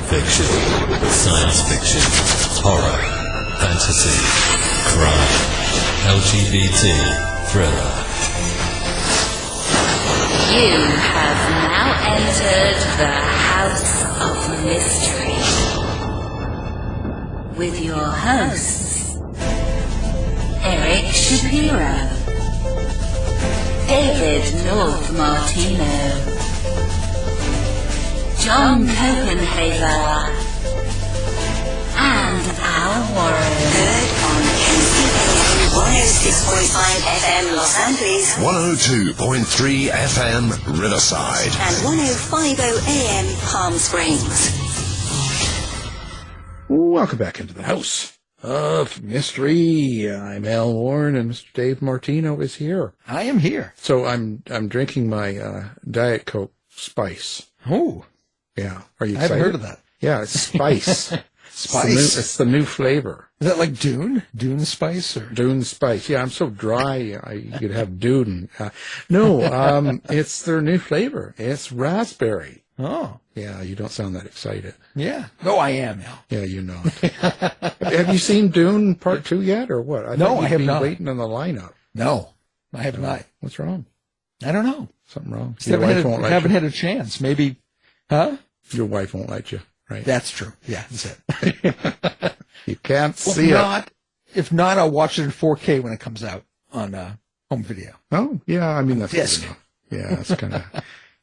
Fiction, science fiction, horror, fantasy, crime, LGBT, thriller. You have now entered the House of Mystery with your hosts, Eric Shapiro, David North Martino, John Copenhaver, and Al Warren. Heard on KCAA 106.5 FM Los Angeles, 102.3 FM Riverside, and 105.0 AM Palm Springs. Welcome back into the House of Mystery. I'm Al Warren, and Mr. Dave Martino is here. I am here. So I'm drinking my Diet Coke Spice. Oh. Yeah. Are you excited? I haven't heard of that. Yeah, it's Spice. Spice? It's the new flavor. Is that like Dune? Dune Spice? Or? Dune Spice. Yeah, I'm so dry, you could have Dune. No, it's their new flavor. It's raspberry. Oh. Yeah, you don't sound that excited. Yeah. No, I am now. Yeah, you know. Have you seen Dune Part 2 yet, or what? No, I have not. Waiting on the lineup. No, I have not. What's wrong? I don't know. Something wrong. Haven't had a chance. Maybe, huh? Your wife won't let you, right? That's true. Yeah, that's it. You can't see it. If not, I'll watch it in 4K when it comes out on home video. Oh, yeah. I mean, that's disc. Yeah, it's kind of,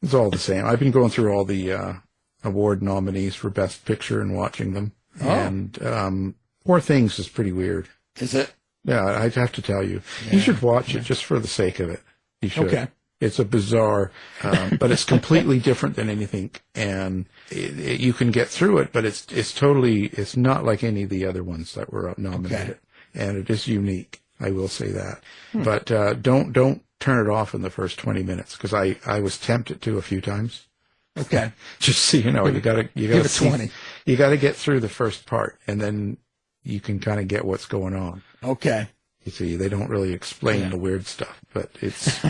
it's all the same. I've been going through all the award nominees for Best Picture and watching them. Oh. And Poor Things is pretty weird. Is it? Yeah, I'd have to tell you. Yeah. You should watch it just for the sake of it. You should. Okay. It's a bizarre, but it's completely different than anything, and you can get through it, but it's not like any of the other ones that were nominated, and it is unique. I will say that, but don't turn it off in the first 20 minutes, because I was tempted to a few times. Okay, just so you know, you gotta give it 20. You gotta get through the first part, and then you can kind of get what's going on. Okay. You see, they don't really explain the weird stuff, but it's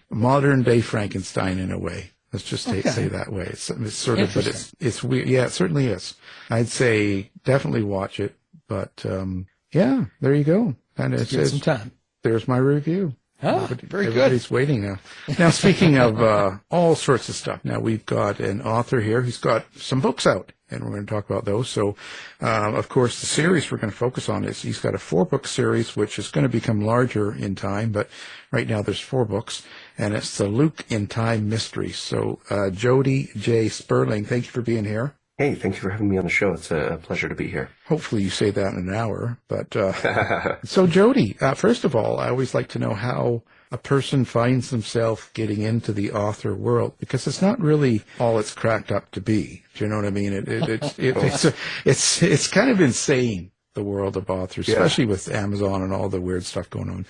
modern day Frankenstein in a way. Let's just say that way. It's sort of, but it's weird. Yeah, it certainly is. I'd say definitely watch it, but yeah, there you go. And it says, some time. There's my review. Oh, very good. Everybody's waiting now. Now, speaking of all sorts of stuff, now we've got an author here who's got some books out, and we're going to talk about those. So, of course, the series we're going to focus on is he's got a 4-book series, which is going to become larger in time, but right now there's 4 books, and it's the Luke in Time Mysteries. So, Jody J. Sperling, thank you for being here. Hey, thank you for having me on the show. It's a pleasure to be here. Hopefully you say that in an hour. But so, Jody, first of all, I always like to know how a person finds themselves getting into the author world, because it's not really all it's cracked up to be. Do you know what I mean? It's kind of insane, the world of authors, especially with Amazon and all the weird stuff going on.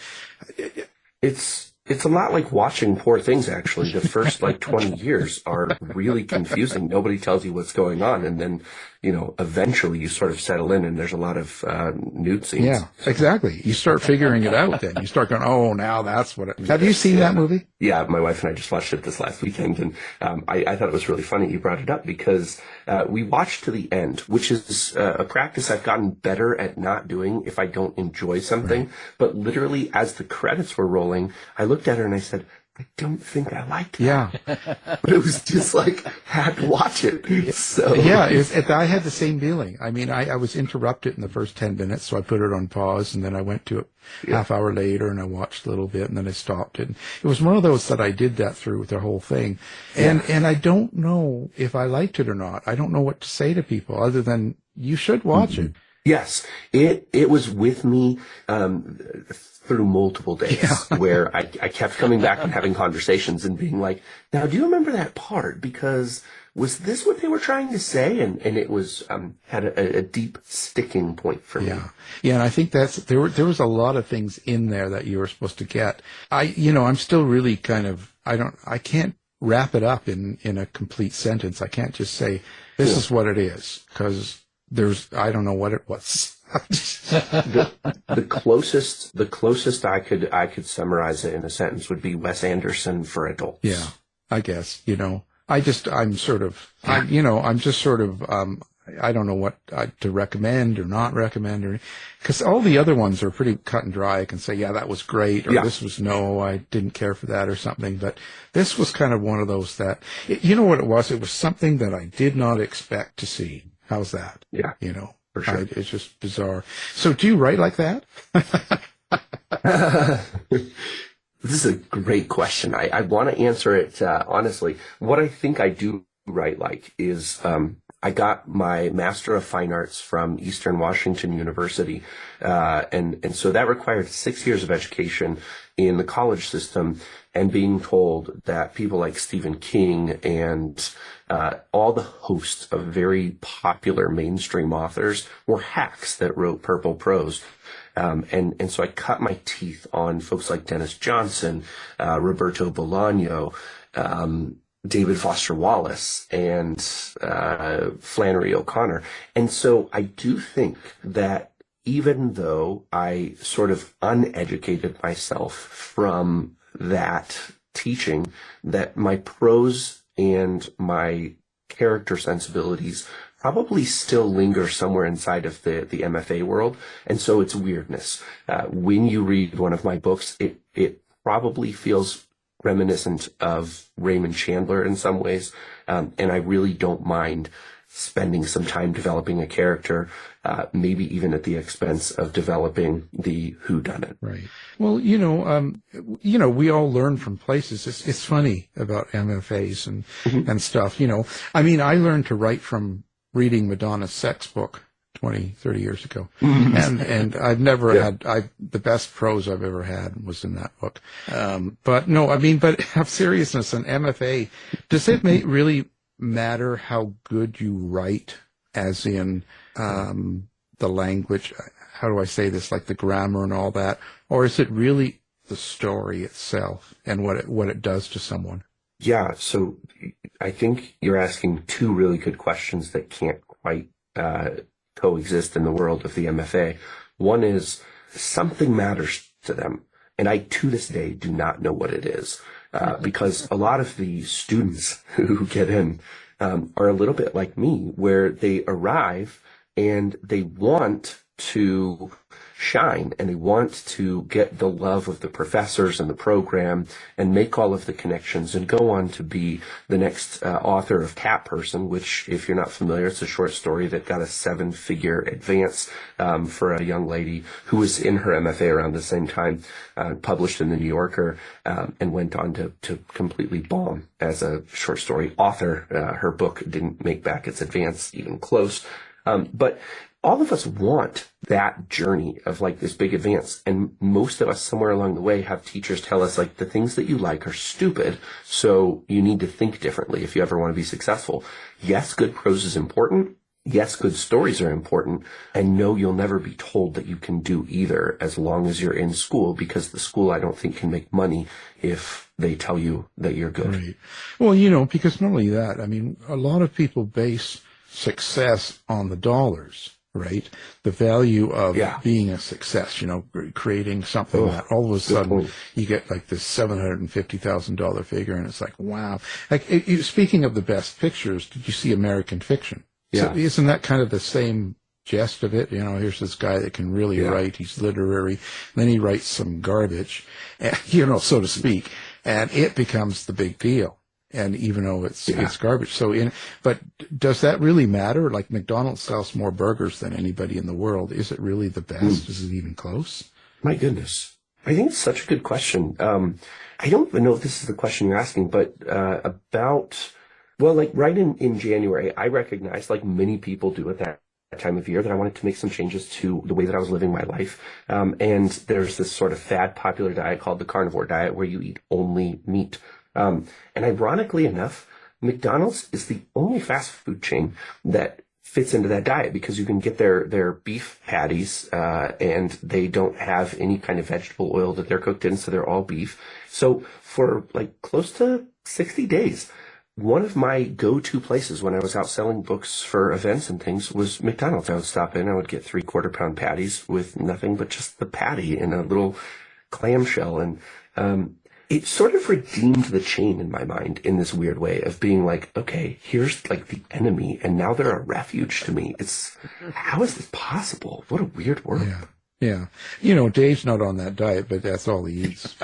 It's a lot like watching Poor Things, actually. The first, 20 years are really confusing. Nobody tells you what's going on. And then, eventually you sort of settle in, and there's a lot of nude scenes. Yeah, exactly. You start figuring it out then. You start going, oh, now that's what it means. Have you seen that movie? Yeah, my wife and I just watched it this last weekend, and I thought it was really funny you brought it up, because we watched to the end, which is a practice I've gotten better at not doing if I don't enjoy something. Right. But literally, as the credits were rolling, I looked at her and I said, I don't think I liked that. Yeah. But it was just had to watch it. So yeah, I had the same feeling. I mean, I was interrupted in the first 10 minutes, so I put it on pause, and then I went to it half hour later, and I watched a little bit, and then I stopped it. And it was one of those that I did that through the whole thing. And I don't know if I liked it or not. I don't know what to say to people other than you should watch it. Yes, it was with me through multiple days where I kept coming back and having conversations and being like, now, do you remember that part? Because was this what they were trying to say? And it was had a deep sticking point for me. Yeah, and I think there was a lot of things in there that you were supposed to get. I'm still really kind of, I can't wrap it up in a complete sentence. I can't just say, this is what it is, because I don't know what it was. the closest I could summarize it in a sentence would be Wes Anderson for adults. Yeah, I guess, I'm just sort of, I don't know what to recommend or not recommend, or because all the other ones are pretty cut and dry. I can say, yeah, that was great, or this was no, I didn't care for that, or something. But this was kind of one of those that, you know what it was? It was something that I did not expect to see. How's that? Yeah, you know, for sure. It's just bizarre. So, do you write like that? This is a great question. I want to answer it honestly. What I think I do write like is I got my Master of Fine Arts from Eastern Washington University, and so that required 6 years of education in the college system, and being told that people like Stephen King and all the hosts of very popular mainstream authors were hacks that wrote purple prose. And so I cut my teeth on folks like Dennis Johnson, Roberto Bolaño, David Foster Wallace, and Flannery O'Connor. And so I do think that even though I sort of uneducated myself from that teaching, that my prose and my character sensibilities probably still linger somewhere inside of the MFA world. And so it's weirdness. When you read one of my books, it probably feels reminiscent of Raymond Chandler in some ways. And I really don't mind spending some time developing a character, maybe even at the expense of developing the whodunit. Right. Well, we all learn from places. It's funny about MFAs and stuff. I mean, I learned to write from reading Madonna's sex book 20, 30 years ago. And I've never had, the best prose I've ever had was in that book. But no, I mean, but have seriousness, an MFA, does it really matter how good you write, as in, the language? How do I say this? Like the grammar and all that? Or is it really the story itself and what it does to someone? Yeah, so I think you're asking two really good questions that can't quite coexist in the world of the MFA. One is something matters to them, and I to this day do not know what it is, because a lot of the students who get in are a little bit like me, where they arrive and they want to shine and they want to get the love of the professors and the program and make all of the connections and go on to be the next author of Cat Person, which, if you're not familiar, it's a short story that got a 7-figure advance for a young lady who was in her MFA around the same time, published in the New Yorker, and went on to completely bomb as a short story author. Her book didn't make back its advance even close. But all of us want that journey of like this big advance. And most of us somewhere along the way have teachers tell us like the things that you like are stupid. So you need to think differently if you ever want to be successful. Yes, good prose is important. Yes, good stories are important. And no, you'll never be told that you can do either as long as you're in school, because the school, I don't think, can make money if they tell you that you're good. Right. Well, because not only that, I mean, a lot of people base success on the dollars. Right? The value of being a success, creating something that all of a sudden you get like this $750,000 figure, and it's like, wow. Like, speaking of the best pictures, did you see American Fiction? Yeah. So isn't that kind of the same gist of it? Here's this guy that can really write. He's literary. Then he writes some garbage, so to speak, and it becomes the big deal. And even though it's garbage. But does that really matter? Like McDonald's sells more burgers than anybody in the world. Is it really the best? Is it even close? My goodness. I think it's such a good question. I don't even know if this is the question you're asking, but right in January, I recognized, like many people do at that time of year, that I wanted to make some changes to the way that I was living my life. And there's this sort of fad popular diet called the carnivore diet, where you eat only meat. And ironically enough, McDonald's is the only fast food chain that fits into that diet, because you can get their beef patties, and they don't have any kind of vegetable oil that they're cooked in, so they're all beef. So for like close to 60 days, one of my go-to places when I was out selling books for events and things was McDonald's. I would stop in, I would get 3/4 pound patties with nothing but just the patty in a little clamshell. And it sort of redeemed the chain in my mind in this weird way of being like, okay, here's like the enemy, and now they're a refuge to me. How is this possible? What a weird world. Yeah. Yeah. You know, Dave's not on that diet, but that's all he eats.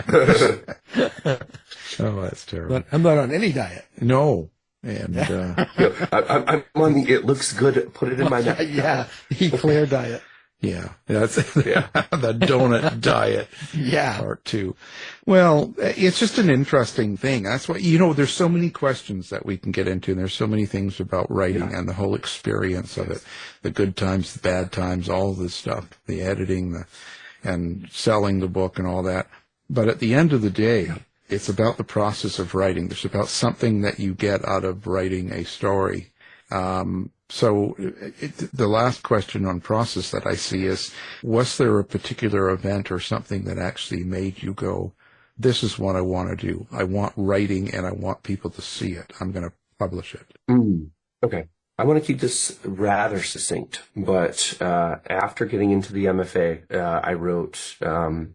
Oh, that's terrible. But I'm not on any diet. No. And, I'm on the it looks good, put it in my mouth. Yeah, the Eclair diet. yeah, that's the donut diet. Yeah. Part 2. Well, it's just an interesting thing. That's why, you know, there's so many questions that we can get into, and there's so many things about writing and the whole experience of it, the good times, the bad times, all this stuff, the editing, and selling the book and all that. But at the end of the day, it's about the process of writing. It's about something that you get out of writing a story. So the last question on process that I see is, was there a particular event or something that actually made you go, this is what I want to do. I want writing and I want people to see it. I'm going to publish it. Okay. I want to keep this rather succinct, but after getting into the MFA, I wrote a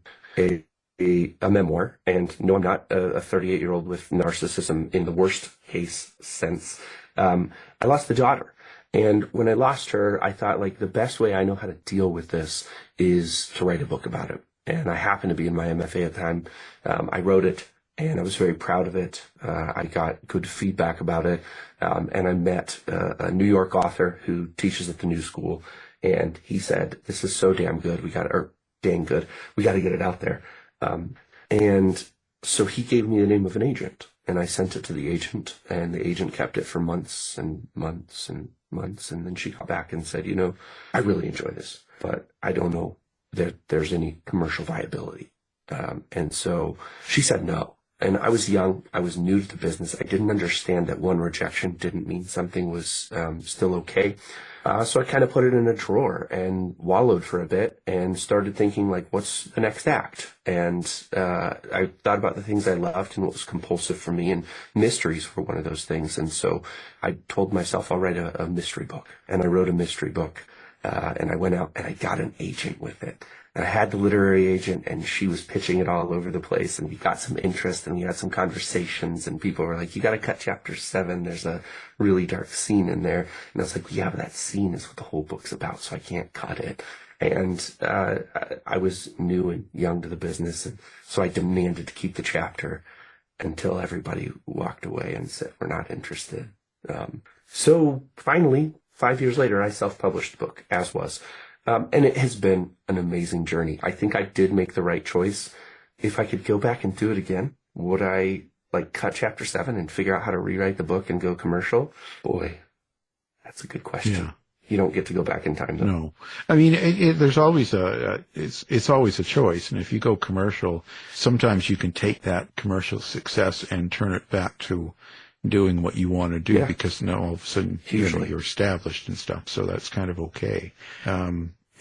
memoir, and no, I'm not a 38-year-old with narcissism in the worst case sense. I lost a daughter, and when I lost her, I thought, like, the best way I know how to deal with this is to write a book about it. And I happened to be in my MFA at the time. I wrote it, and I was very proud of it. I got good feedback about it, and I met a New York author who teaches at the New School, and he said, "This is so damn good. Dang good. We got to get it out there." And so he gave me the name of an agent, and I sent it to the agent, and the agent kept it for months and months and months. And then she got back and said, I really enjoy this, but I don't know that there's any commercial viability. And so she said no. And I was young. I was new to the business. I didn't understand that one rejection didn't mean something was still okay. So I kind of put it in a drawer and wallowed for a bit and started thinking, like, what's the next act? And I thought about the things I loved and what was compulsive for me, and mysteries were one of those things. And so I told myself I'll write a mystery book. And I wrote a mystery book. And I went out and I got an agent with it. And I had the literary agent, and she was pitching it all over the place, and we got some interest, and we had some conversations, and people were like, you got to cut chapter 7. There's a really dark scene in there. And I was like, yeah, but that scene is what the whole book's about, so I can't cut it. And I was new and young to the business, and so I demanded to keep the chapter until everybody walked away and said, we're not interested. So finally, 5 years later, I self-published the book, as was. And it has been an amazing journey. I think I did make the right choice. If I could go back and do it again, would I cut chapter 7 and figure out how to rewrite the book and go commercial? Boy, that's a good question. Yeah. You don't get to go back in time, though. No, I mean, there's always it's always a choice. And if you go commercial, sometimes you can take that commercial success and turn it back to doing what you want to do, because now all of a sudden you're established and stuff. So that's kind of okay.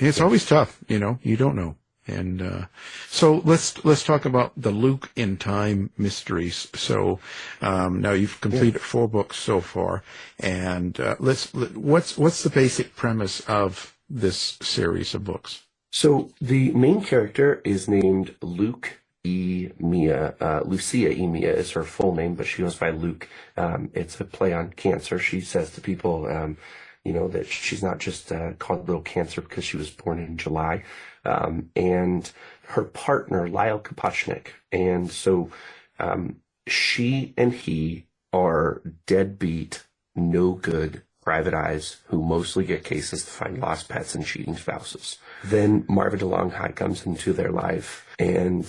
It's always tough, you don't know. And so let's talk about the Luke in Time mysteries. So now you've completed 4 books so far, and what's the basic premise of this series of books? So the main character is named Luke E. Mia. Lucia E. Mia is her full name, but she goes by Luke. It's a play on cancer. She says to people, that she's not just called Little Cancer because she was born in July. And her partner, Lyle Kopachnik. And so she and he are deadbeat, no good private eyes who mostly get cases to find lost pets and cheating spouses. Then Marva DeLonghi comes into their life and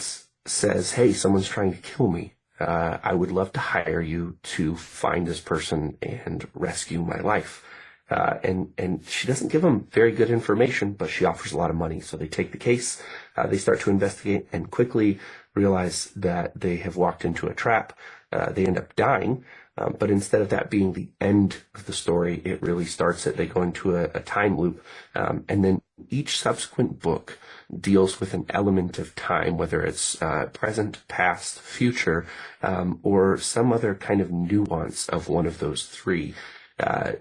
says, hey, someone's trying to kill me. I would love to hire you to find this person and rescue my life. And she doesn't give them very good information, but she offers a lot of money. So they take the case, they start to investigate, and quickly realize that they have walked into a trap. They end up dying. But instead of that being the end of the story, it really starts it. They go into a time loop. And then each subsequent book deals with an element of time, whether it's present, past, future, or some other kind of nuance of one of those three,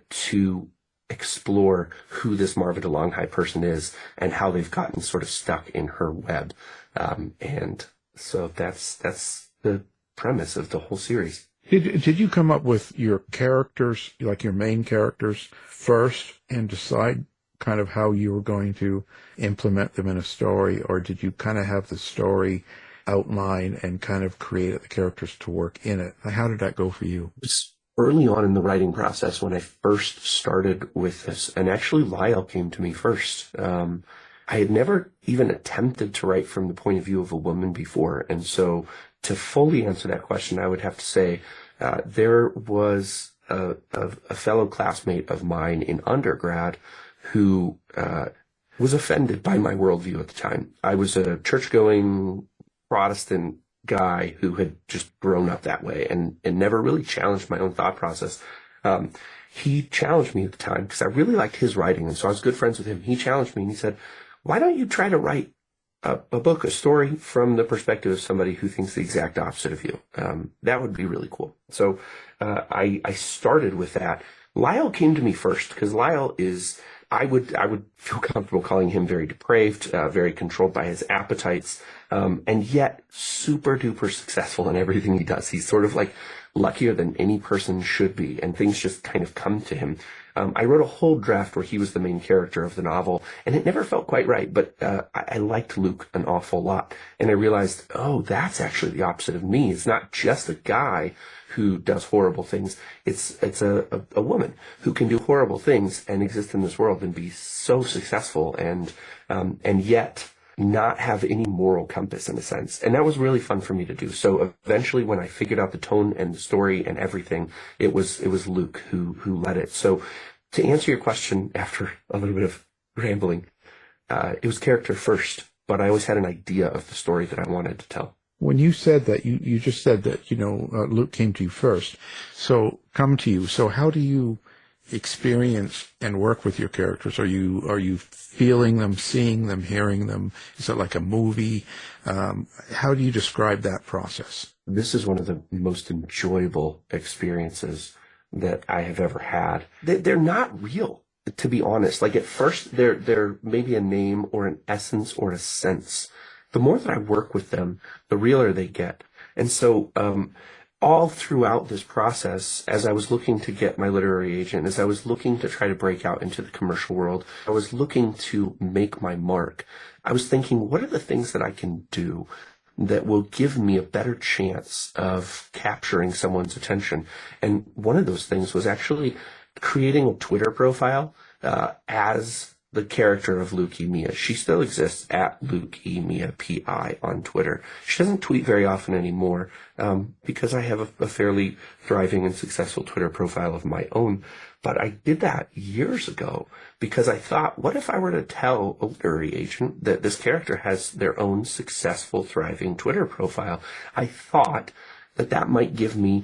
to explore who this Marva DeLonghi person is and how they've gotten sort of stuck in her web. And so that's the premise of the whole series. Did you come up with your characters, like your main characters, first and decide kind of how you were going to implement them in a story, or did you kind of have the story outline and kind of create the characters to work in it? How did that go for you? It was early on in the writing process when I first started with this, and actually Lyle came to me first. I had never even attempted to write from the point of view of a woman before, and so to fully answer that question, I would have to say there was a fellow classmate of mine in undergrad who was offended by my worldview at the time. I was a church-going Protestant guy who had just grown up that way and never really challenged my own thought process. He challenged me at the time because I really liked his writing, and so I was good friends with him. He challenged me and he said, "Why don't you try to write a book, a story from the perspective of somebody who thinks the exact opposite of you? That would be really cool." So I started with that. Lyle came to me first because Lyle is, I would feel comfortable calling him very depraved, very controlled by his appetites, and yet super duper successful in everything he does. He's sort of like luckier than any person should be, and things just kind of come to him. I wrote a whole draft where he was the main character of the novel, and it never felt quite right, but I liked Luke an awful lot. And I realized, oh, that's actually the opposite of me. It's not just a guy who does horrible things. It's a woman who can do horrible things and exist in this world and be so successful and yet not have any moral compass in a sense. And that was really fun for me to do. So eventually when I figured out the tone and the story and everything, it was Luke who led it. So to answer your question after a little bit of rambling, it was character first, but I always had an idea of the story that I wanted to tell. When you said that, you just said that, Luke came to you first. So come to you. So how do you experience and work with your characters? Are you feeling them, seeing them, hearing them? Is it like a movie? How do you describe that process? This is one of the most enjoyable experiences that I have ever had. They're not real, to be honest. Like at first, they're maybe a name or an essence or a sense. The more that I work with them, the realer they get. And so, all throughout this process, as I was looking to get my literary agent, as I was looking to try to break out into the commercial world, I was looking to make my mark. I was thinking, what are the things that I can do that will give me a better chance of capturing someone's attention? And one of those things was actually creating a Twitter profile as the character of Leukemia. She still exists at Leukemia PI on Twitter. She doesn't tweet very often anymore because I have a fairly thriving and successful Twitter profile of my own. But I did that years ago because I thought, what if I were to tell a literary agent that this character has their own successful, thriving Twitter profile? I thought that might give me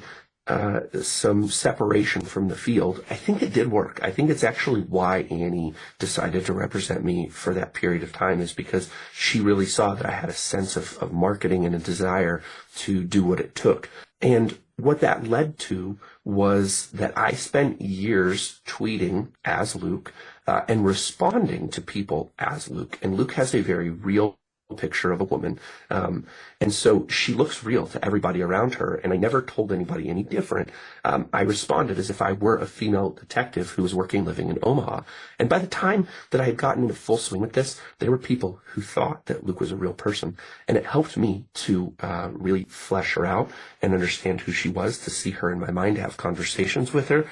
some separation from the field. I think it did work. I think it's actually why Annie decided to represent me for that period of time, is because she really saw that I had a sense of marketing and a desire to do what it took. And what that led to was that I spent years tweeting as Luke and responding to people as Luke. And Luke has a very real picture of a woman, and so she looks real to everybody around her, and I never told anybody any different. I responded as if I were a female detective who was living in Omaha, and by the time that I had gotten into full swing with this, there were people who thought that Luke was a real person, and it helped me to really flesh her out and understand who she was, to see her in my mind, have conversations with her,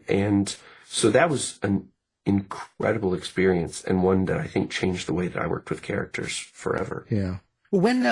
and so that was an incredible experience, and one that I think changed the way that I worked with characters forever. Yeah. When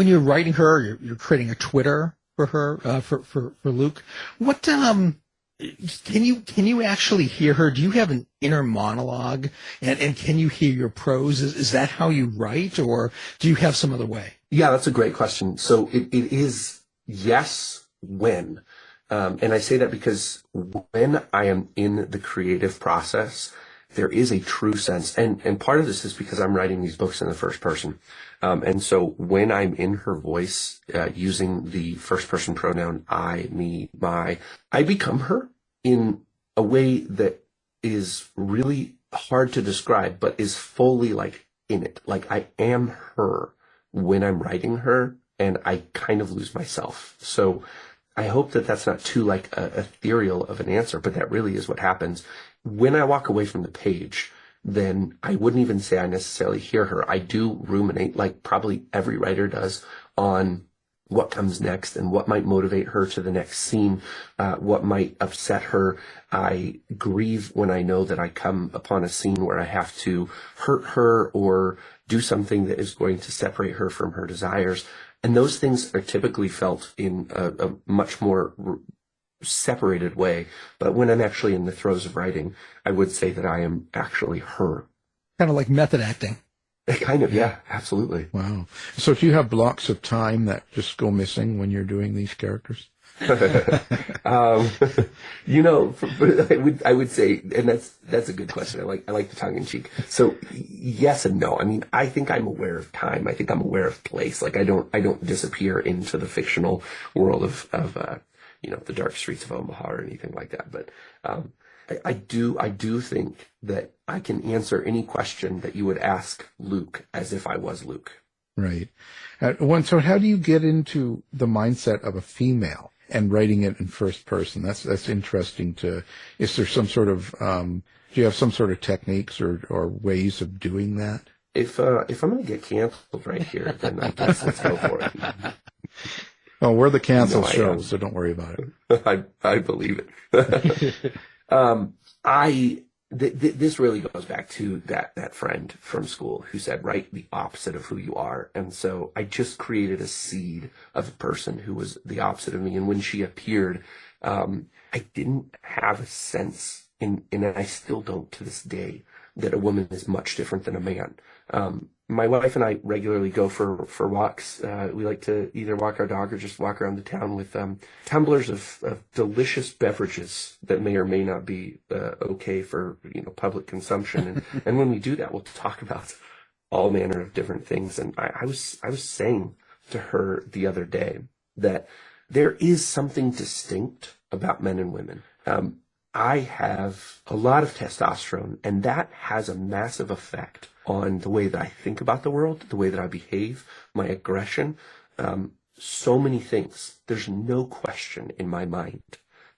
you're writing her, you're creating a Twitter for her, for Luke. What can you actually hear her? Do you have an inner monologue, and can you hear your prose? Is that how you write, or do you have some other way? Yeah, that's a great question. So it is yes, when. And I say that because when I am in the creative process, there is a true sense. And part of this is because I'm writing these books in the first person. And so when I'm in her voice, using the first person pronoun I, me, my, I become her in a way that is really hard to describe, but is fully like in it. Like I am her when I'm writing her. and I kind of lose myself. So I hope that that's not too like ethereal of an answer, but that really is what happens. When I walk away from the page, then I wouldn't even say I necessarily hear her. I do ruminate, like probably every writer does, on what comes next and what might motivate her to the next scene, what might upset her. I grieve when I know that I come upon a scene where I have to hurt her or do something that is going to separate her from her desires. And those things are typically felt in a much more separated way. But when I'm actually in the throes of writing, I would say that I am actually her. Kind of like method acting. Kind of, yeah, absolutely. Wow. So do you have blocks of time that just go missing when you're doing these characters? You know, I would say, and that's a good question. I like the tongue in cheek. So yes and no. I mean, I think I'm aware of time. I think I'm aware of place. Like I don't disappear into the fictional world of the dark streets of Omaha or anything like that. But I do think that I can answer any question that you would ask Luke as if I was Luke. Right. So how do you get into the mindset of a female and writing it in first person? That's interesting is there some sort of, do you have some sort of techniques or ways of doing that? If I'm going to get canceled right here, then I guess let's go for it. Oh, we're the cancel show, so don't worry about it. I believe it. This really goes back to that friend from school who said, write the opposite of who you are. And so I just created a seed of a person who was the opposite of me. And when she appeared, I didn't have a sense, and I still don't to this day, that a woman is much different than a man. My wife and I regularly go for walks. We like to either walk our dog or just walk around the town with tumblers of delicious beverages that may or may not be okay for public consumption. And when we do that, we'll talk about all manner of different things. And I was saying to her the other day that there is something distinct about men and women. I have a lot of testosterone, and that has a massive effect on the way that I think about the world, the way that I behave, my aggression, so many things. There's no question in my mind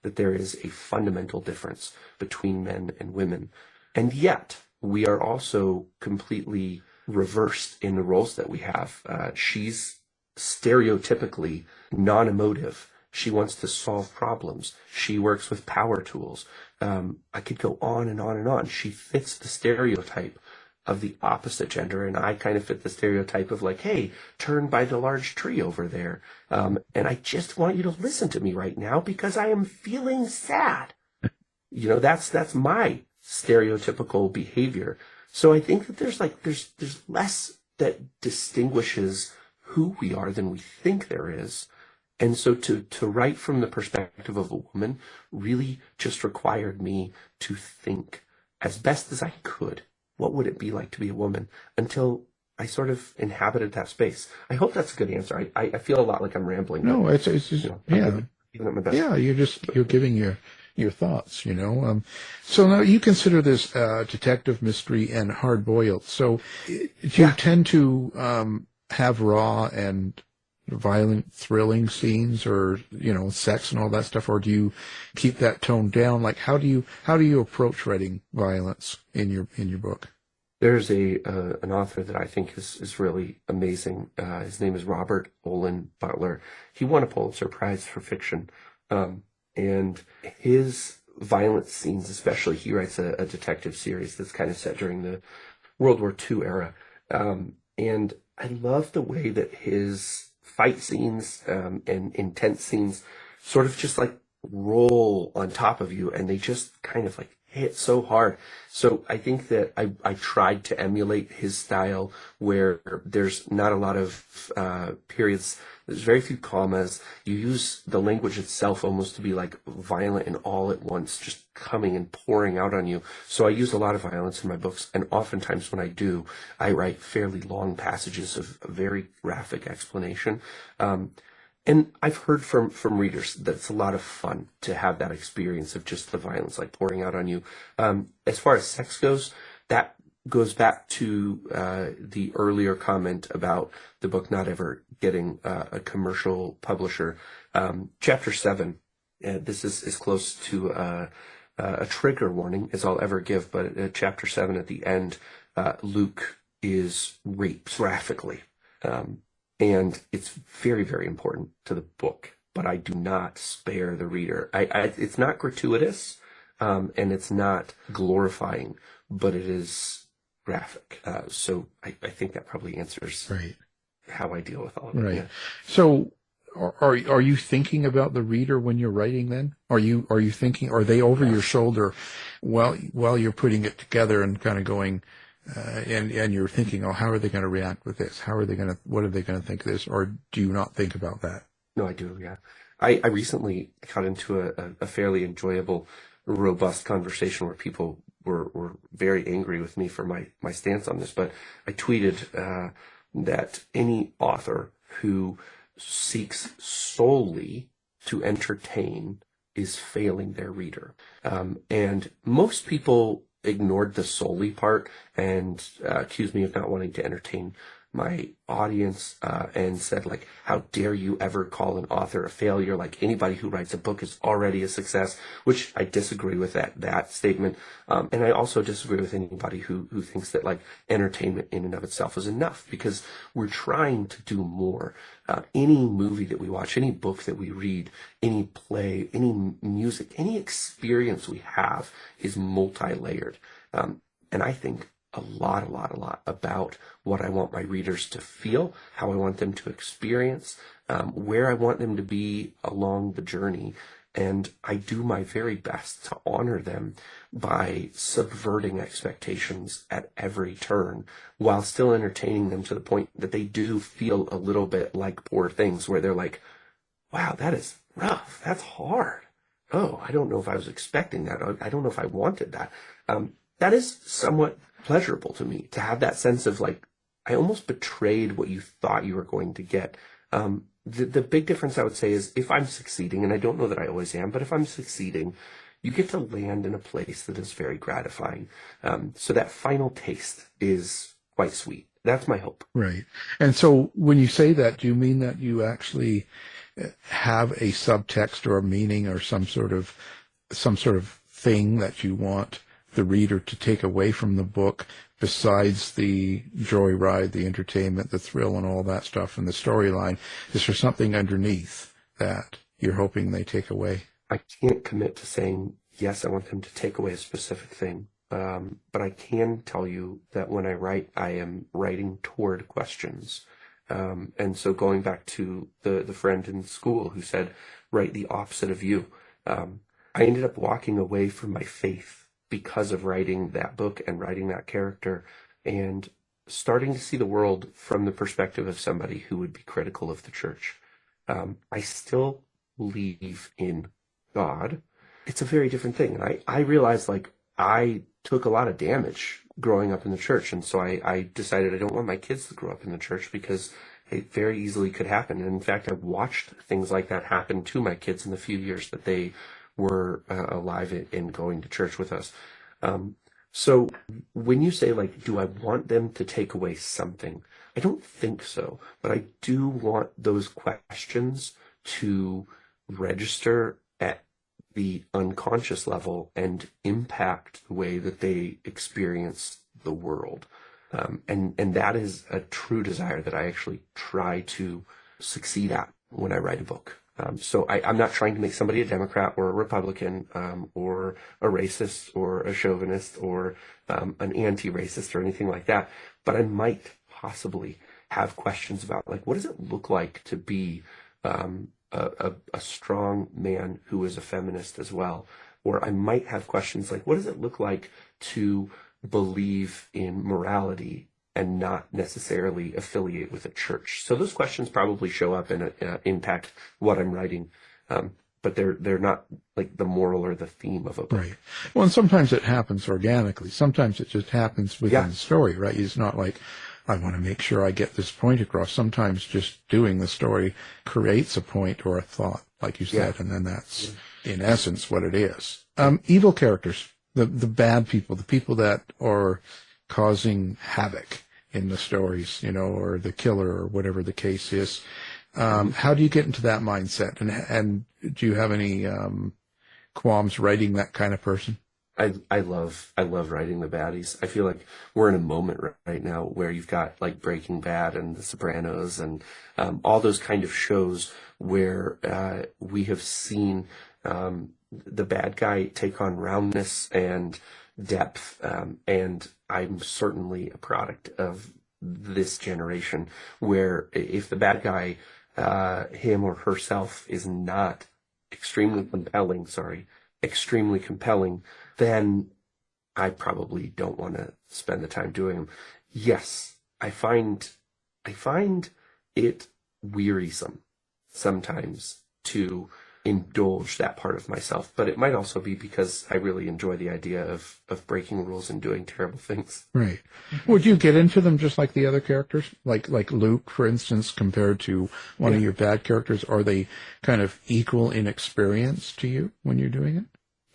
that there is a fundamental difference between men and women. And yet, we are also completely reversed in the roles that we have. She's stereotypically non-emotive. She wants to solve problems. She works with power tools. I could go on and on and on. She fits the stereotype of the opposite gender, and I kind of fit the stereotype of like, hey, turn by the large tree over there. And I just want you to listen to me right now because I am feeling sad. That's my stereotypical behavior. So I think that there's less that distinguishes who we are than we think there is. And so to write from the perspective of a woman really just required me to think as best as I could, what would it be like to be a woman, until I sort of inhabited that space. I hope that's a good answer. I feel a lot like I'm rambling. No, it's just, yeah. Giving it my best. Yeah, you're giving your thoughts, So now you consider this detective mystery and hard boiled. So do you tend to have raw and violent, thrilling scenes, or sex and all that stuff, or do you keep that tone down? Like, how do you approach writing violence in your book? There's an author that I think is really amazing. His name is Robert Olin Butler. He won a Pulitzer Prize for fiction, and his violent scenes, especially, he writes a detective series that's kind of set during the World War II era, and I love the way that his fight scenes and intense scenes sort of just like roll on top of you, and they just kind of like hit so hard. So I think that I tried to emulate his style, where there's not a lot of periods. There's very few commas. You use the language itself almost to be like violent and all at once, just coming and pouring out on you. So I use a lot of violence in my books, and oftentimes when I do, I write fairly long passages of very graphic explanation. And I've heard from readers that it's a lot of fun to have that experience of just the violence like pouring out on you. As far as sex goes, that goes back to the earlier comment about the book not ever getting a commercial publisher. Chapter 7, this is as close to a trigger warning as I'll ever give, but at Chapter 7 at the end, Luke is raped graphically. And it's very, very important to the book, but I do not spare the reader. It's not gratuitous, and it's not glorifying, but it is graphic. So I think that probably answers how I deal with all of it. Right. Yeah. So are you thinking about the reader when you're writing then? Are you thinking, are they over your shoulder while you're putting it together and kind of going, and you're thinking, oh, how are they going to react with this? What are they going to think of this? Or do you not think about that? No, I do. Yeah. I recently got into a fairly enjoyable, robust conversation where people were very angry with me for my stance on this, but I tweeted that any author who seeks solely to entertain is failing their reader. And most people ignored the solely part and accused me of not wanting to entertain my audience, and said, like, how dare you ever call an author a failure? Like, anybody who writes a book is already a success, which I disagree with that statement. And I also disagree with anybody who thinks that, like, entertainment in and of itself is enough, because we're trying to do more. Any movie that we watch, any book that we read, any play, any music, any experience we have is multi-layered. And I think a lot about what I want my readers to feel, how I want them to experience, where I want them to be along the journey. And I do my very best to honor them by subverting expectations at every turn while still entertaining them to the point that they do feel a little bit like Poor Things, where they're like, wow, that is rough. That's hard. Oh, I don't know if I was expecting that. I don't know if I wanted that. That is somewhat pleasurable to me, to have that sense of, like, I almost betrayed what you thought you were going to get. The big difference, I would say, is if I'm succeeding, and I don't know that I always am, but if I'm succeeding, you get to land in a place that is very gratifying. So that final taste is quite sweet. That's my hope. Right. And so when you say that, do you mean that you actually have a subtext or a meaning or some sort of thing that you want the reader to take away from the book, besides the joyride, the entertainment, the thrill, and all that stuff, and the storyline? Is there something underneath that you're hoping they take away? I can't commit to saying, yes, I want them to take away a specific thing. But I can tell you that when I write, I am writing toward questions. And so going back to the friend in school who said, write the opposite of you. I ended up walking away from my faith because of writing that book and writing that character, and starting to see the world from the perspective of somebody who would be critical of the church. I still believe in God. It's a very different thing. And I realized, like, I took a lot of damage growing up in the church. And so I decided I don't want my kids to grow up in the church, because it very easily could happen. And in fact, I've watched things like that happen to my kids in the few years that they were alive and going to church with us. So when you say, like, do I want them to take away something? I don't think so, but I do want those questions to register at the unconscious level and impact the way that they experience the world. And that is a true desire that I actually try to succeed at when I write a book. So I'm not trying to make somebody a Democrat or a Republican, or a racist or a chauvinist or an anti-racist or anything like that. But I might possibly have questions about, like, what does it look like to be a strong man who is a feminist as well? Or I might have questions like, what does it look like to believe in morality and not necessarily affiliate with a church? So those questions probably show up and impact what I'm writing, but they're not like the moral or the theme of a book. Right. Well, and sometimes it happens organically. Sometimes it just happens within the story, right? It's not like, I want to make sure I get this point across. Sometimes just doing the story creates a point or a thought, like you said, and then that's, in essence, what it is. Evil characters, the bad people, the people that are causing havoc in the stories, or the killer or whatever the case is. How do you get into that mindset? And do you have any qualms writing that kind of person? I love writing the baddies. I feel like we're in a moment right now where you've got like Breaking Bad and The Sopranos and all those kind of shows where we have seen the bad guy take on roundness and depth. And I'm certainly a product of this generation where if the bad guy, him or herself, is not extremely compelling, then I probably don't want to spend the time doing them. Yes, I find it wearisome sometimes to indulge that part of myself, but it might also be because I really enjoy the idea of breaking rules and doing terrible things. Right. Would you get into them just like the other characters? Like Luke, for instance, compared to one of your bad characters? Are they kind of equal in experience to you when you're doing it?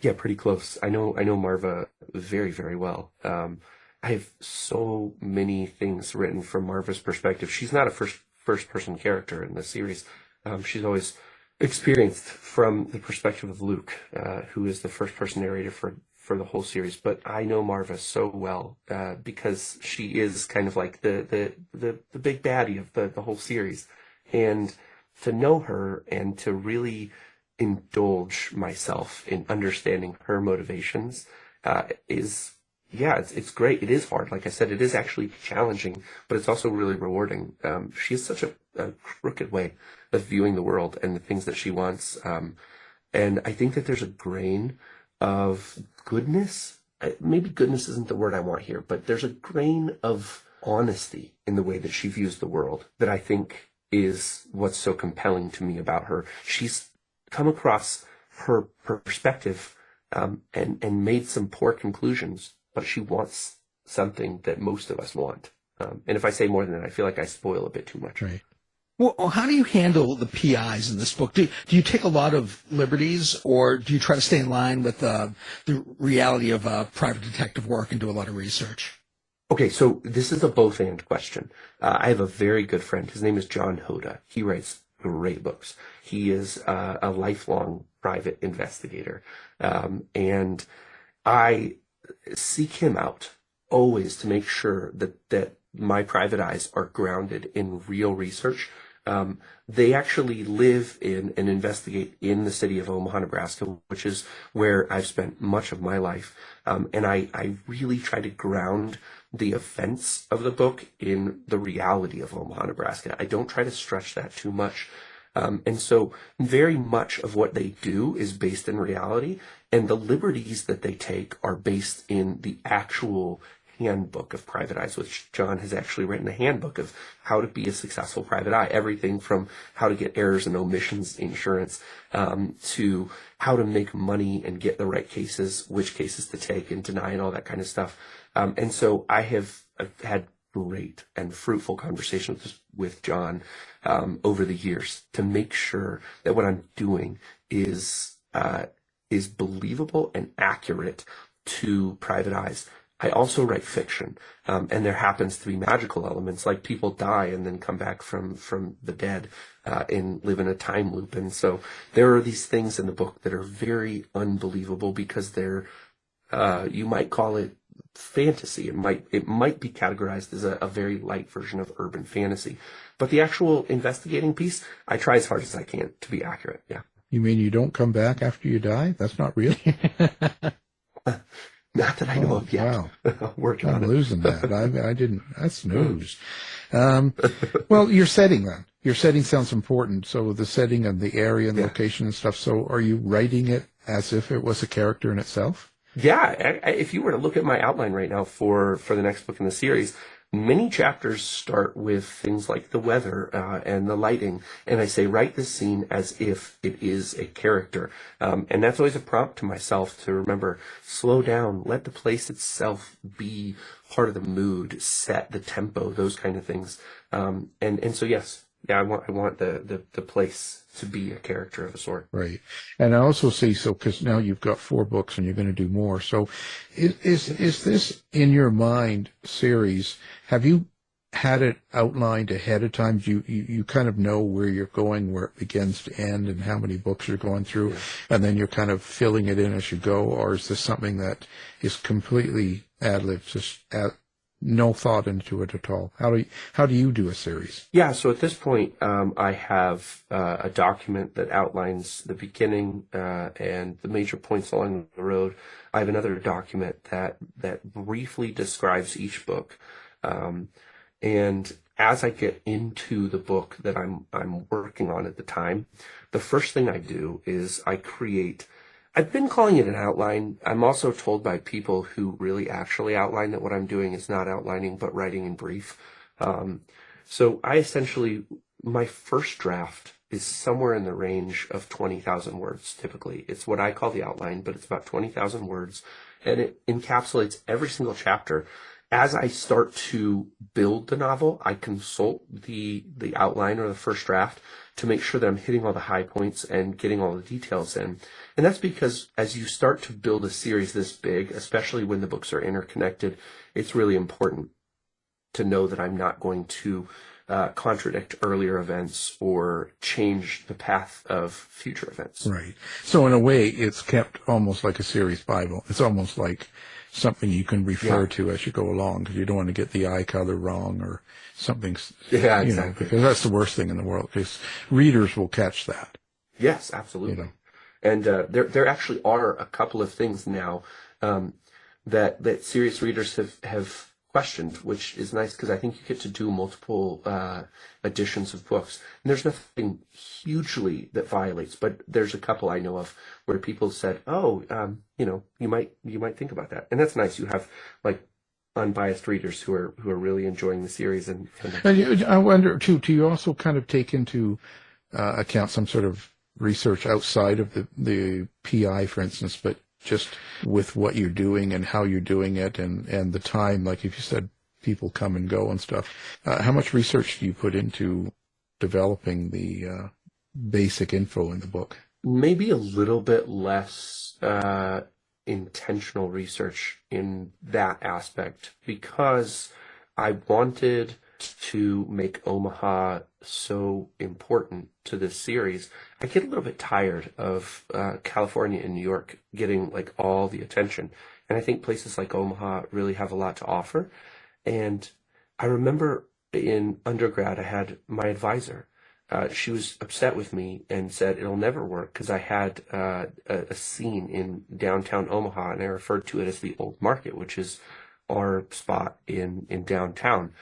Yeah, pretty close. I know Marva very, very well. I have so many things written from Marva's perspective. She's not a first person character in the series. She's always experienced from the perspective of Luke, who is the first person narrator for the whole series. But I know Marva so well because she is kind of like the big baddie of the whole series, and to know her and to really indulge myself in understanding her motivations it's great. It is hard. Like I said, it is actually challenging, but it's also really rewarding. She has such a crooked way of viewing the world and the things that she wants. And I think that there's a grain of goodness. Maybe goodness isn't the word I want here, but there's a grain of honesty in the way that she views the world that I think is what's so compelling to me about her. She's come across her perspective and made some poor conclusions, but she wants something that most of us want. And if I say more than that, I feel like I spoil a bit too much. Right. Well, how do you handle the PIs in this book? Do you take a lot of liberties, or do you try to stay in line with the reality of private detective work and do a lot of research? Okay, so this is a both-and question. I have a very good friend. His name is John Hoda. He writes great books. He is a lifelong private investigator. And I seek him out always to make sure that my private eyes are grounded in real research. They actually live in and investigate in the city of Omaha, Nebraska, which is where I've spent much of my life. And I really try to ground the events of the book in the reality of Omaha, Nebraska. I don't try to stretch that too much. And so very much of what they do is based in reality, and the liberties that they take are based in the actual handbook of private eyes, which John has actually written a handbook of how to be a successful private eye. Everything from how to get errors and omissions insurance to how to make money and get the right cases, which cases to take and deny and all that kind of stuff. And so I've had great and fruitful conversations with John over the years to make sure that what I'm doing is believable and accurate to private eyes. I also write fiction, and there happens to be magical elements, like people die and then come back from the dead and live in a time loop. And so there are these things in the book that are very unbelievable because they're, you might call it fantasy. It might be categorized as a very light version of urban fantasy. But the actual investigating piece, I try as hard as I can to be accurate. Yeah. You mean you don't come back after you die? That's not real. Not that I know of yet. Wow. Working on I'm it. losing that. I didn't. That's news. Well, your setting then. Your setting sounds important. So the setting and the area and location and stuff. So are you writing it as if it was a character in itself? Yeah. If you were to look at my outline right now for the next book in the series, many chapters start with things like the weather and the lighting, and I say write this scene as if it is a character, and that's always a prompt to myself to remember: slow down, let the place itself be part of the mood, set the tempo, those kind of things. And so yes, I want the place to be a character of a sort. Right. And I also see, so, because now you've got 4 books and you're going to do more. So is this in your mind series? Have you had it outlined ahead of time? You kind of know where you're going, where it begins to end, and how many books you're going through, and then you're kind of filling it in as you go? Or is this something that is completely ad-lib, just no thought into it at all? How do you do a series? Yeah, so at this point, I have a document that outlines the beginning and the major points along the road. I have another document that briefly describes each book. And as I get into the book that I'm working on at the time, the first thing I do is I've been calling it an outline. I'm also told by people who really actually outline that what I'm doing is not outlining, but writing in brief. So I essentially, my first draft is somewhere in the range of 20,000 words, typically. It's what I call the outline, but it's about 20,000 words, and it encapsulates every single chapter. As I start to build the novel, I consult the outline or the first draft to make sure that I'm hitting all the high points and getting all the details in. And that's because as you start to build a series this big, especially when the books are interconnected, it's really important to know that I'm not going to contradict earlier events or change the path of future events. Right. So in a way, it's kept almost like a series Bible. It's almost like something you can refer to as you go along, because you don't want to get the eye color wrong or something. Yeah, exactly. You know, because that's the worst thing in the world, because readers will catch that. Yes, absolutely. You know. And there actually are a couple of things now that serious readers have questioned, which is nice because I think you get to do multiple editions of books. And there's nothing hugely that violates, but there's a couple I know of where people said, you might think about that. And that's nice. You have like unbiased readers who are really enjoying the series. And I wonder too, do you also kind of take into account some sort of research outside of the PI, for instance, but just with what you're doing and how you're doing it and the time, like if you said people come and go and stuff, how much research do you put into developing the basic info in the book? Maybe a little bit less intentional research in that aspect, because I wanted to make Omaha so important to this series. I get a little bit tired of California and New York getting like all the attention, and I think places like Omaha really have a lot to offer. And I remember in undergrad I had my advisor. She was upset with me and said it'll never work because I had a scene in downtown Omaha, and I referred to it as the Old Market, which is our spot in downtown.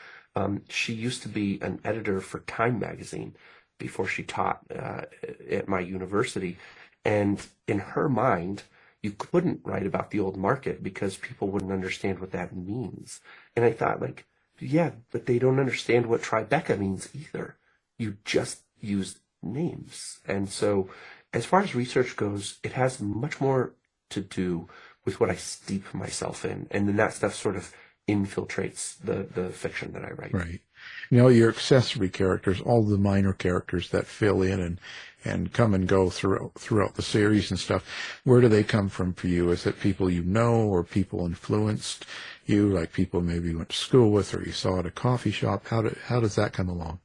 She used to be an editor for Time magazine before she taught at my university. And in her mind, you couldn't write about the Old Market because people wouldn't understand what that means. And I thought, like, yeah, but they don't understand what Tribeca means either. You just use names. And so as far as research goes, it has much more to do with what I steep myself in. And then that stuff sort of infiltrates the fiction that I write. Right. You know, your accessory characters, all the minor characters that fill in and come and go throughout the series and stuff, where do they come from for you? Is it people you know, or people influenced you, like people maybe you went to school with or you saw at a coffee shop? How does that come along?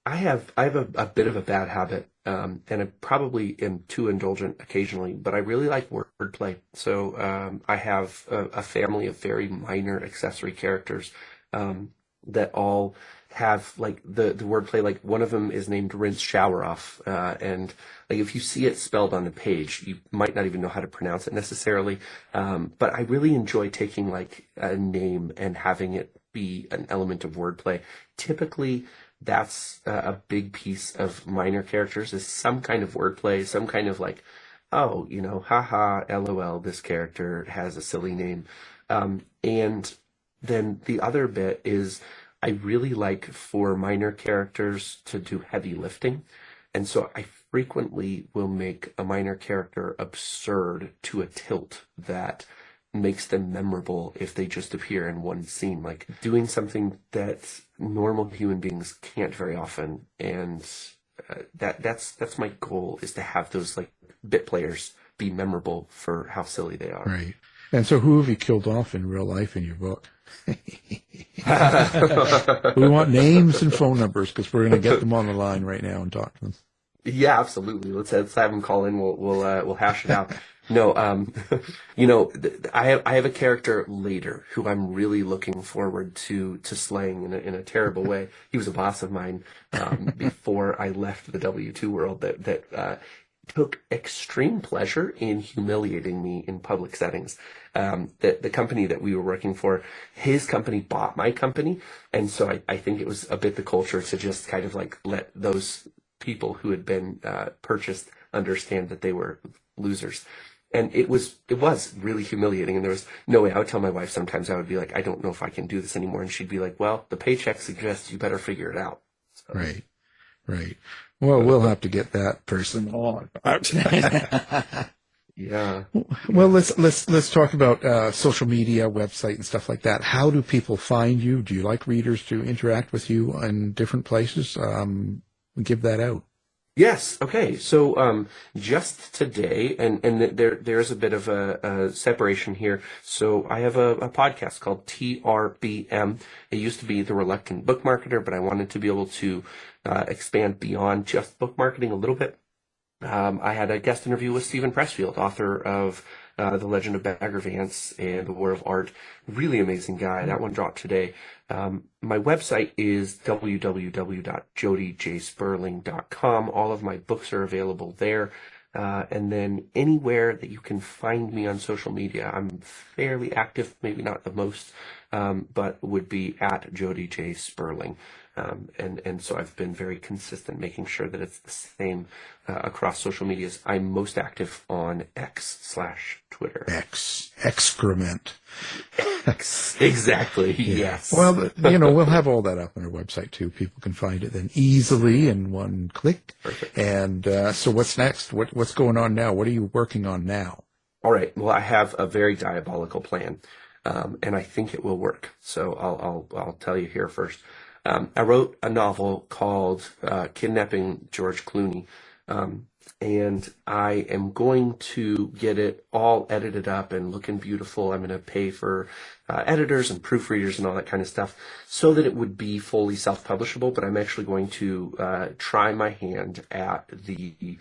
I have a bit of a bad habit, and I probably am too indulgent occasionally, but I really like wordplay. So I have a family of very minor accessory characters that all have like the wordplay. Like one of them is named Rinse Shower Off, and like if you see it spelled on the page, you might not even know how to pronounce it necessarily. But I really enjoy taking like a name and having it be an element of wordplay. Typically, that's a big piece of minor characters, is some kind of wordplay, some kind of like, oh, you know, haha, LOL, this character has a silly name. And then the other bit is I really like for minor characters to do heavy lifting. And so I frequently will make a minor character absurd to a tilt that makes them memorable if they just appear in one scene, like doing something that normal human beings can't very often. And that's my goal, is to have those like bit players be memorable for how silly they are. Right. And so who have you killed off in real life in your book? We want names and phone numbers, because we're going to get them on the line right now and talk to them. Yeah, absolutely. Let's have them call in. We'll hash it out. No, I have a character later who I'm really looking forward to slaying in a terrible way. He was a boss of mine before I left the W2 world that took extreme pleasure in humiliating me in public settings. The company that we were working for, his company bought my company, and so I think it was a bit the culture to just kind of like let those people who had been purchased understand that they were losers. And it was really humiliating, and there was no way. I would tell my wife sometimes, I would be like, I don't know if I can do this anymore, and she'd be like, well, the paycheck suggests you better figure it out. So. Right. Well, we'll have to get that person on. Yeah. Well, let's talk about social media, website, and stuff like that. How do people find you? Do you like readers to interact with you in different places? Give that out. Yes. Okay. So, just today, and there's a bit of a separation here. So I have a podcast called TRBM. It used to be The Reluctant Book Marketer, but I wanted to be able to expand beyond just book marketing a little bit. I had a guest interview with Stephen Pressfield, author of The Legend of Bagger Vance and The War of Art. Really amazing guy. That one dropped today. My website is www.jodyjsperling.com. All of my books are available there. And then anywhere that you can find me on social media, I'm fairly active, maybe not the most, but would be at Jody J. Sperling. And so I've been very consistent, making sure that it's the same across social medias. I'm most active on X/Twitter. Excrement. Exactly. Yeah. Yes. Well, we'll have all that up on our website too. People can find it then easily in one click. Perfect. And so what's next? What's going on now? What are you working on now? All right. Well, I have a very diabolical plan, and I think it will work. So I'll tell you here first. I wrote a novel called Kidnapping George Clooney, and I am going to get it all edited up and looking beautiful. I'm going to pay for editors and proofreaders and all that kind of stuff so that it would be fully self-publishable, but I'm actually going to try my hand at the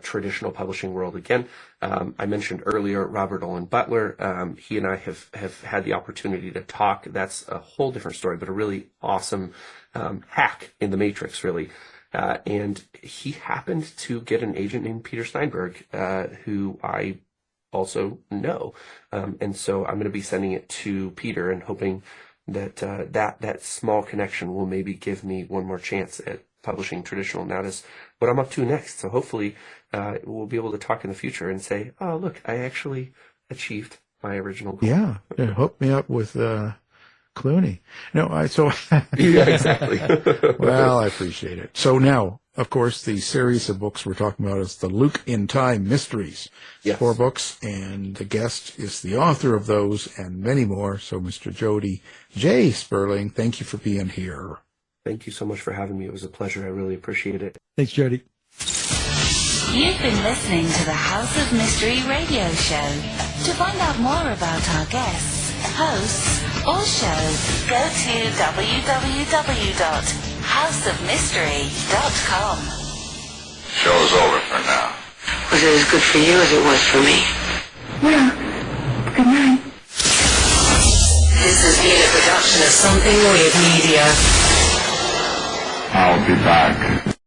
traditional publishing world again. I mentioned earlier Robert Olin Butler. He and I have had the opportunity to talk. That's a whole different story, but a really awesome hack in the Matrix, really. And he happened to get an agent named Peter Steinberg, who I also know. And so I'm going to be sending it to Peter and hoping that that small connection will maybe give me one more chance at publishing traditional. Now that's what I'm up to next. So hopefully we'll be able to talk in the future and say, oh, look, I actually achieved my original goal. Yeah. Hook me up with Clooney. Yeah, exactly. Well, I appreciate it. So now, of course, the series of books we're talking about is the Luke in Time Mysteries. Yes. 4 books, and the guest is the author of those and many more. So, Mr. Jody J. Sperling, thank you for being here. Thank you so much for having me. It was a pleasure. I really appreciate it. Thanks, Jody. You've been listening to the House of Mystery radio show. To find out more about our guests, hosts, or shows, go to www.houseofmystery.com. Show's over for now. Was it as good for you as it was for me? Well, good night. This has been a production of Something Weird Media. I'll be back.